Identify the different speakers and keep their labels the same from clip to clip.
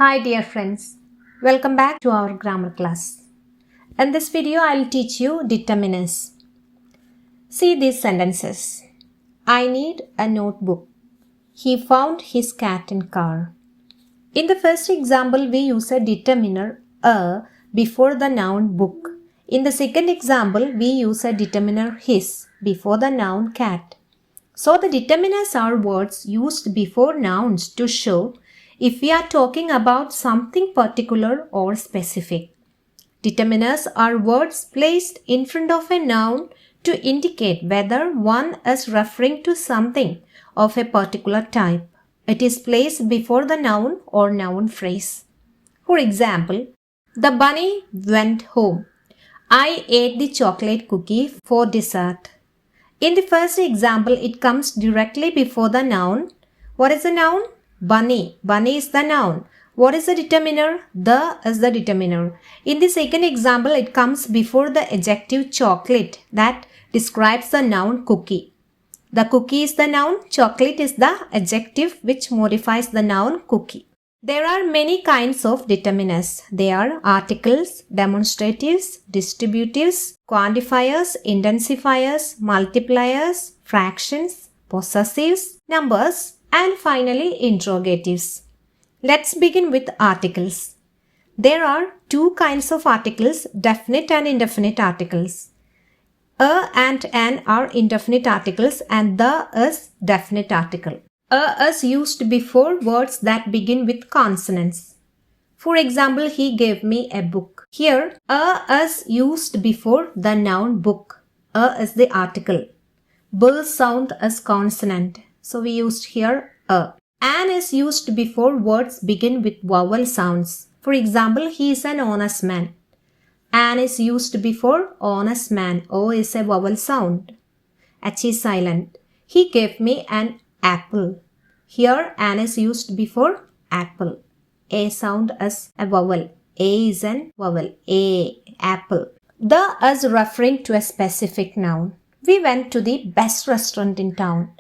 Speaker 1: Hi dear friends, welcome back to our grammar class. In this video, I will teach you determiners. See these sentences. I need a notebook. He found his cat in car. In the first example, we use a determiner a before the noun book. In the second example, we use a determiner his before the noun cat. So the determiners are words used before nouns to show if we are talking about something particular or specific. Determiners are words placed in front of a noun to indicate whether one is referring to something of a particular type. It is placed before the noun or noun phrase. For example, the bunny went home. I ate the chocolate cookie for dessert. In the first example, it comes directly before the noun. What is the noun? Bunny. Bunny is the noun. What is the determiner? The is the determiner. In the second example, it comes before the adjective chocolate that describes the noun cookie. The cookie is the noun. Chocolate is the adjective which modifies the noun cookie. There are many kinds of determiners. They are articles, demonstratives, distributives, quantifiers, intensifiers, multipliers, fractions, possessives, numbers, and finally interrogatives. Let's begin with articles. There are two kinds of articles, definite and indefinite articles. A and an are indefinite articles and the is definite article. A is used before words that begin with consonants. For example, he gave me a book. Here, a is used before the noun book. A is the article. B sound is consonant. So we used here a. An is used before words begin with vowel sounds. For example, he is an honest man. An is used before honest man. O is a vowel sound. H is silent. He gave me an apple. Here an is used before apple. A sound is a vowel. A is an vowel. A, apple. The is referring to a specific noun. We went to the best restaurant in town.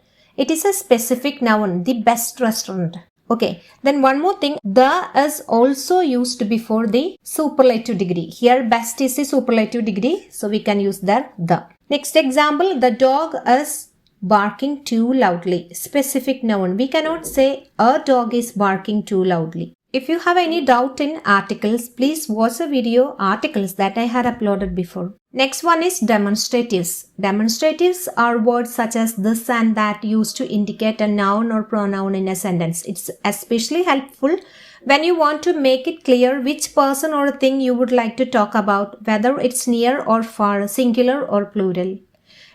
Speaker 1: It is a specific noun, the best restaurant. Okay, then one more thing. The is also used before the superlative degree. Here best is the superlative degree. So we can use there the. Next example, the dog is barking too loudly. Specific noun. We cannot say a dog is barking too loudly. If you have any doubt in articles, please watch the video articles that I had uploaded before. Next one is demonstratives. Demonstratives are words such as this and that used to indicate a noun or pronoun in a sentence. It's especially helpful when you want to make it clear which person or thing you would like to talk about, whether it's near or far, singular or plural.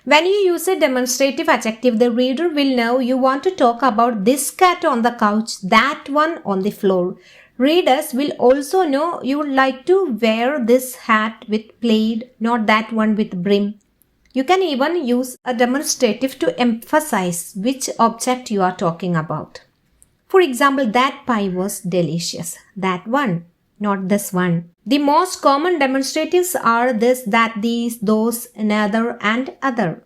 Speaker 1: When you use a demonstrative adjective, the reader will know you want to talk about this cat on the couch, that one on the floor. Readers will also know you would like to wear this hat with plaid, not that one with brim. You can even use a demonstrative to emphasize which object you are talking about. For example, that pie was delicious. That one, not this one. The most common demonstratives are this, that, these, those, another, and other.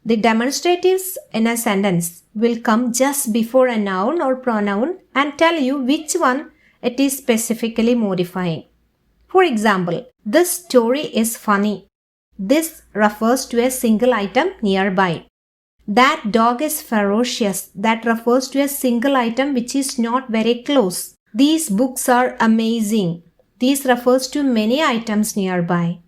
Speaker 1: The demonstratives in a sentence will come just before a noun or pronoun and tell you which one it is specifically modifying. For example, this story is funny. This refers to a single item nearby. That dog is ferocious. That refers to a single item which is not very close. These books are amazing. This refers to many items nearby.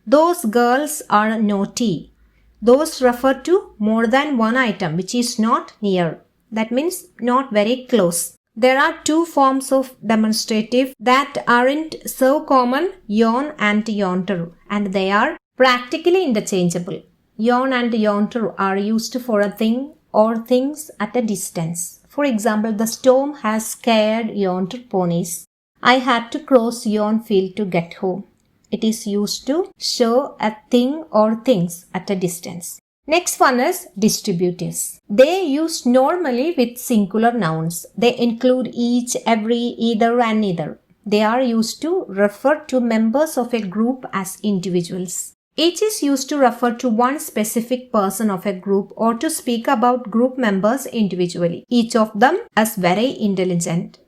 Speaker 1: Those girls are naughty. Those refer to more than one item which is not near. That means not very close. There are two forms of demonstrative that aren't so common, yawn and yawnter, and they are practically interchangeable. Yawn and yawnter are used for a thing or things at a distance. For example, the storm has scared yonder ponies. I had to cross yon field to get home. It is used to show a thing or things at a distance. Next one is distributives. They used normally with singular nouns. They include each, every, either and neither. They are used to refer to members of a group as individuals. Each is used to refer to one specific person of a group or to speak about group members individually. Each of them is very intelligent.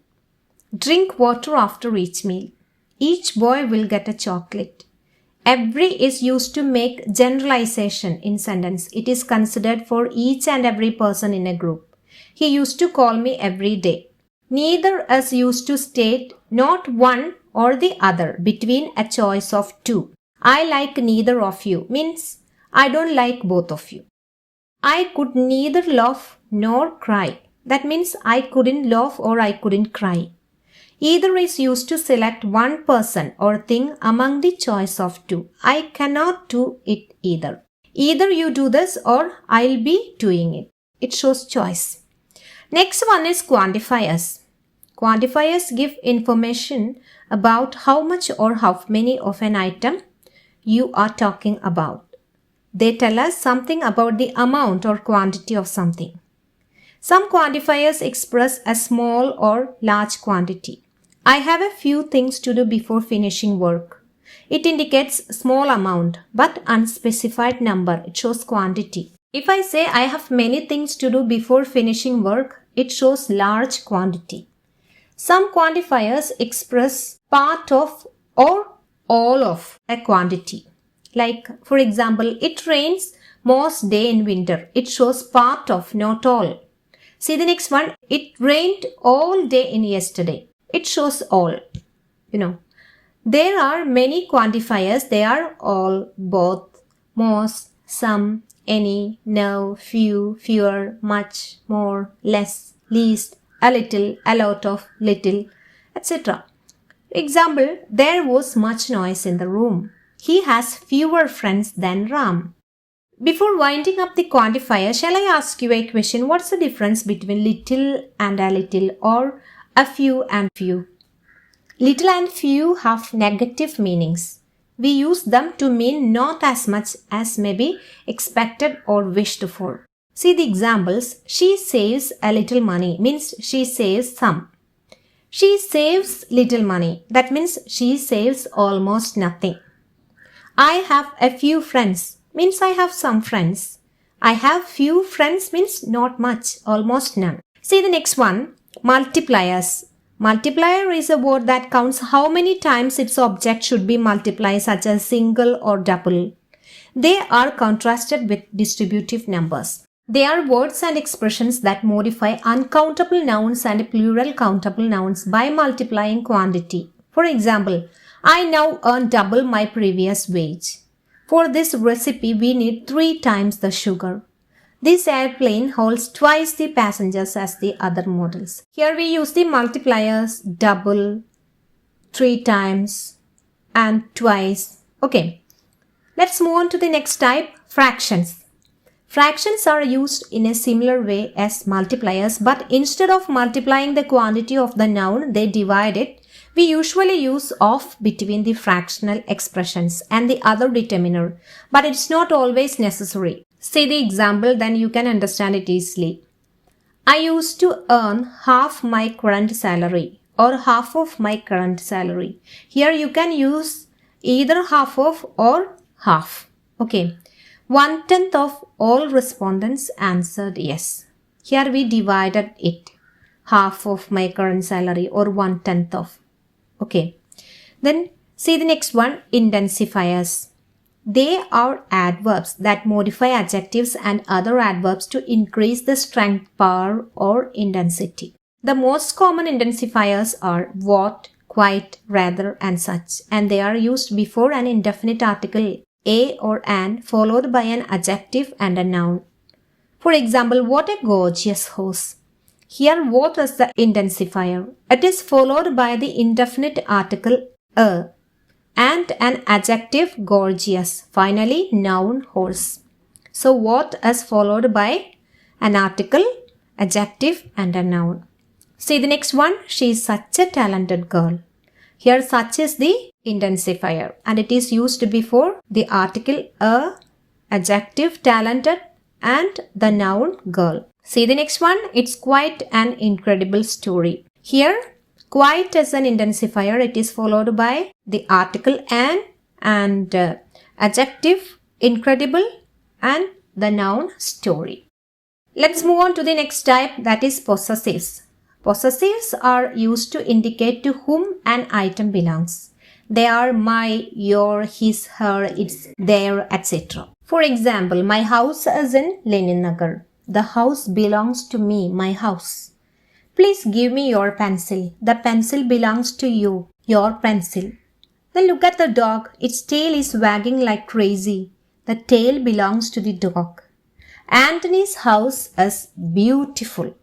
Speaker 1: Drink water after each meal. Each boy will get a chocolate. Every is used to make generalization in sentence. It is considered for each and every person in a group. He used to call me every day. Neither is used to state not one or the other between a choice of two. I like neither of you means I don't like both of you. I could neither laugh nor cry. That means I couldn't laugh or I couldn't cry. Either is used to select one person or thing among the choice of two. I cannot do it either. Either you do this or I'll be doing it. It shows choice. Next one is quantifiers. Quantifiers give information about how much or how many of an item you are talking about. They tell us something about the amount or quantity of something. Some quantifiers express a small or large quantity. I have a few things to do before finishing work. It indicates small amount but unspecified number. It shows quantity. If I say I have many things to do before finishing work, it shows large quantity. Some quantifiers express part of or all of a quantity. Like, for example, it rains most day in winter. It shows part of, not all. See the next one. It rained all day in yesterday. It shows all. There are many quantifiers. They are all, both, most, some, any, no, few, fewer, much, more, less, least, a little, a lot of, little, etc. Example, there was much noise in the room. He has fewer friends than Ram. Before winding up the quantifier, shall I ask you a question? What's the difference between little and a little or a few and few? Little and few have negative meanings. We use them to mean not as much as may be expected or wished for. See the examples. She saves a little money means she saves some. She saves little money. That means she saves almost nothing. I have a few friends means I have some friends. I have few friends means not much, almost none. See the next one. Multipliers. Multiplier is a word that counts how many times its object should be multiplied, such as single or double. They are contrasted with distributive numbers. They are words and expressions that modify uncountable nouns and plural countable nouns by multiplying quantity. For example, I now earn double my previous wage. For this recipe, we need 3 times the sugar. This airplane holds twice the passengers as the other models. Here we use the multipliers double, 3 times and twice. Okay, let's move on to the next type, fractions. Fractions are used in a similar way as multipliers, but instead of multiplying the quantity of the noun, they divide it. We usually use of between the fractional expressions and the other determiner, but it's not always necessary. See the example, then you can understand it easily. I used to earn half my current salary or half of my current salary. Here you can use either half of or half. Okay. 1/10 of all respondents answered yes. Here we divided it. Half of my current salary or 1/10 of. Okay. Then see the next one, intensifiers. They are adverbs that modify adjectives and other adverbs to increase the strength, power, or intensity. The most common intensifiers are what, quite, rather, and such, and they are used before an indefinite article a or an followed by an adjective and a noun. For example, what a gorgeous horse. Here, what is the intensifier? It is followed by the indefinite article a and an adjective gorgeous. Finally, noun horse. So, what is followed by an article, adjective, and a noun? See the next one. She is such a talented girl. Here, such is the intensifier and it is used before the article a, adjective talented, and the noun girl. See the next one. It's quite an incredible story. Here, quite as an intensifier, it is followed by the article an and adjective incredible and the noun story. Let's move on to the next type, that is possessives. Possessives are used to indicate to whom an item belongs. They are my, your, his, her, its, their, etc. For example, my house is in Lenin Nagar. The house belongs to me, my house. Please give me your pencil. The pencil belongs to you, your pencil. Then look at the dog. Its tail is wagging like crazy. The tail belongs to the dog. Anthony's house is beautiful.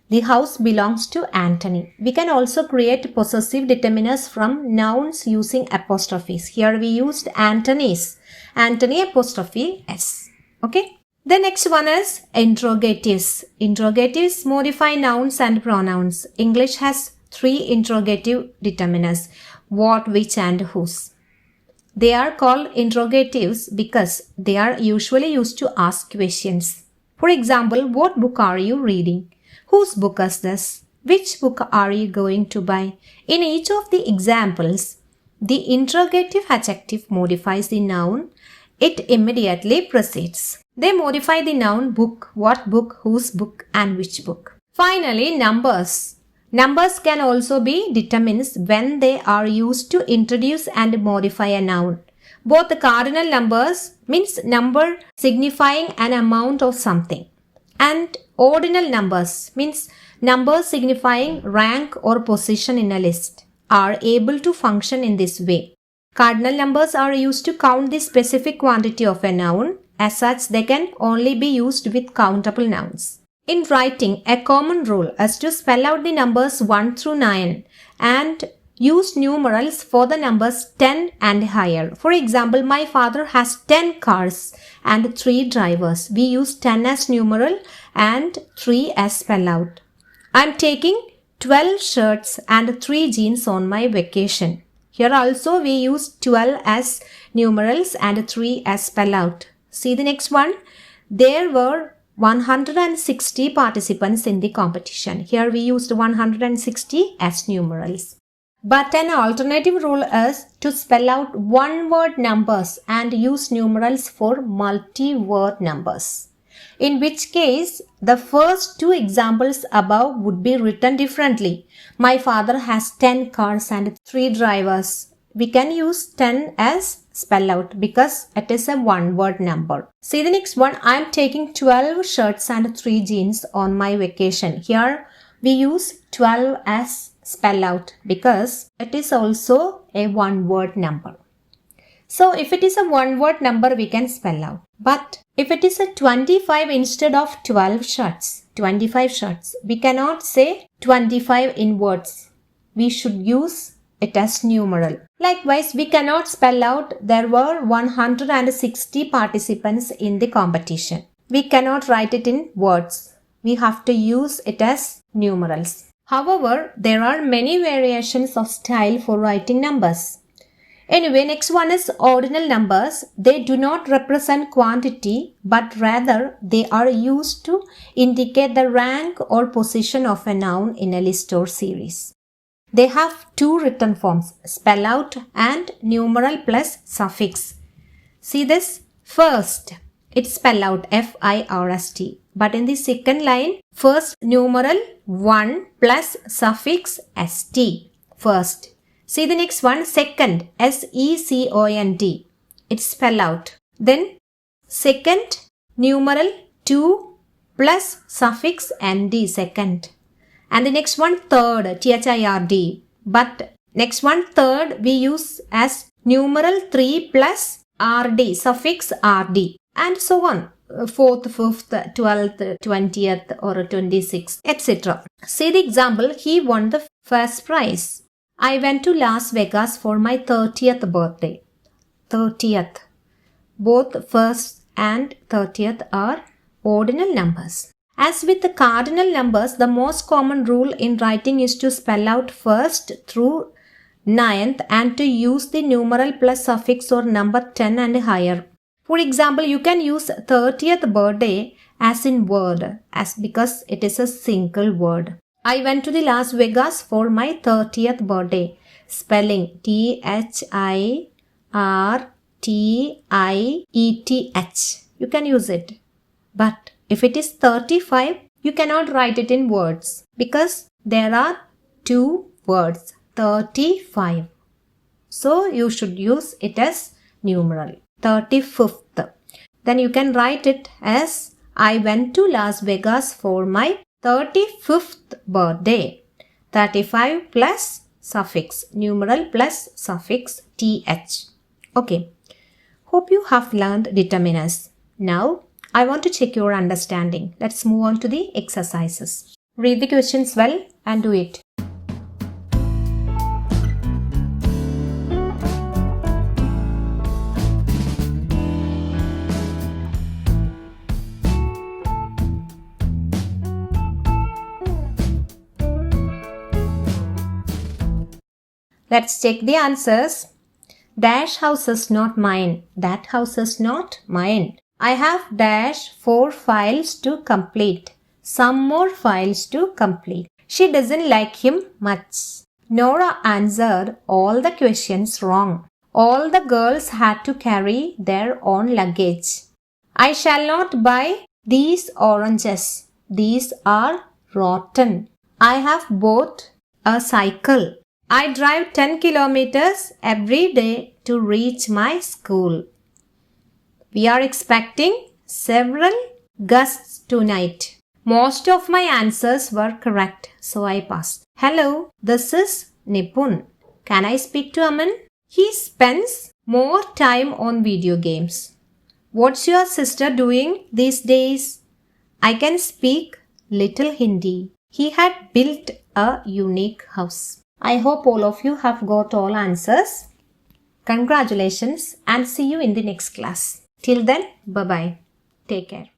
Speaker 1: The house belongs to Anthony. We can also create possessive determiners from nouns using apostrophes. Here we used Anthony's. Anthony apostrophe S. Okay. The next one is interrogatives. Interrogatives modify nouns and pronouns. English has 3 interrogative determiners. What, which and whose. They are called interrogatives because they are usually used to ask questions. For example, what book are you reading? Whose book is this? Which book are you going to buy? In each of the examples, the interrogative adjective modifies the noun. It immediately precedes. They modify the noun book, what book, whose book, and which book. Finally, numbers. Numbers can also be determinants when they are used to introduce and modify a noun. Both the cardinal numbers means number signifying an amount of something, and ordinal numbers means numbers signifying rank or position in a list are able to function in this way. Cardinal numbers are used to count the specific quantity of a noun. As such, they can only be used with countable nouns. In writing, a common rule is to spell out the numbers 1 through 9 and use numerals for the numbers 10 and higher. For example, my father has 10 cars and 3 drivers. We use 10 as numeral and 3 as spell out. I am taking 12 shirts and 3 jeans on my vacation. Here also we use 12 as numerals and 3 as spell out. See the next one. There were 160 participants in the competition. Here we used 160 as numerals. But an alternative rule is to spell out one-word numbers and use numerals for multi-word numbers. In which case, the first 2 examples above would be written differently. My father has 10 cars and 3 drivers. We can use 10 as spell out because it is a one-word number. See the next one. I am taking 12 shirts and 3 jeans on my vacation. Here we use 12 as spell out because it is also a one-word number. So if it is a one-word number, we can spell out. But if it is a 25 instead of 12 shirts, 25 shirts, we cannot say 25 in words. We should use it as numeral. Likewise, we cannot spell out there were 160 participants in the competition. We cannot write it in words. We have to use it as numerals. However, there are many variations of style for writing numbers. Anyway, next one is ordinal numbers. They do not represent quantity, but rather they are used to indicate the rank or position of a noun in a list or series. They have 2 written forms, spell out and numeral plus suffix. See this? First, it's spell out F-I-R-S-T. But in the second line, first numeral 1 plus suffix st. First. See the next one, second, S-E-C-O-N-D. It's spell out. Then second numeral 2 plus suffix nd, second. And the next one, third, T-H-I-R-D. But next one, third, we use as numeral 3 plus RD, suffix RD. And so on. 4th, 5th, 12th, 20th or 26th, etc. See the example, he won the first prize. I went to Las Vegas for my 30th birthday. 30th. Both first and 30th are ordinal numbers. As with the cardinal numbers, the most common rule in writing is to spell out first through 9th and to use the numeral plus suffix or number 10 and higher. For example, you can use 30th birthday as in word, as because it is a single word. I went to the Las Vegas for my 30th birthday. Spelling T-H-I-R-T-I-E-T-H. You can use it. But if it is 35, You cannot write it in words because there are 2 words, 35. So you should use it as numeral, 35th. Then you can write it as I went to Las Vegas for my 35th birthday. 35 plus suffix, numeral plus suffix th. Okay. Hope you have learned determiners. Now, I want to check your understanding. Let's move on to the exercises. Read the questions well and do it. Let's check the answers. Dash house is not mine. That house is not mine. I have dash 4 files to complete. Some more files to complete. She doesn't like him much. Nora answered all the questions wrong. All the girls had to carry their own luggage. I shall not buy these oranges. These are rotten. I have bought a cycle. I drive 10 kilometers every day to reach my school. We are expecting several guests tonight. Most of my answers were correct, so I passed. Hello, this is Nipun. Can I speak to Aman? He spends more time on video games. What's your sister doing these days? I can speak little Hindi. He had built a unique house. I hope all of you have got all answers. Congratulations and see you in the next class. Till then, bye-bye. Take care.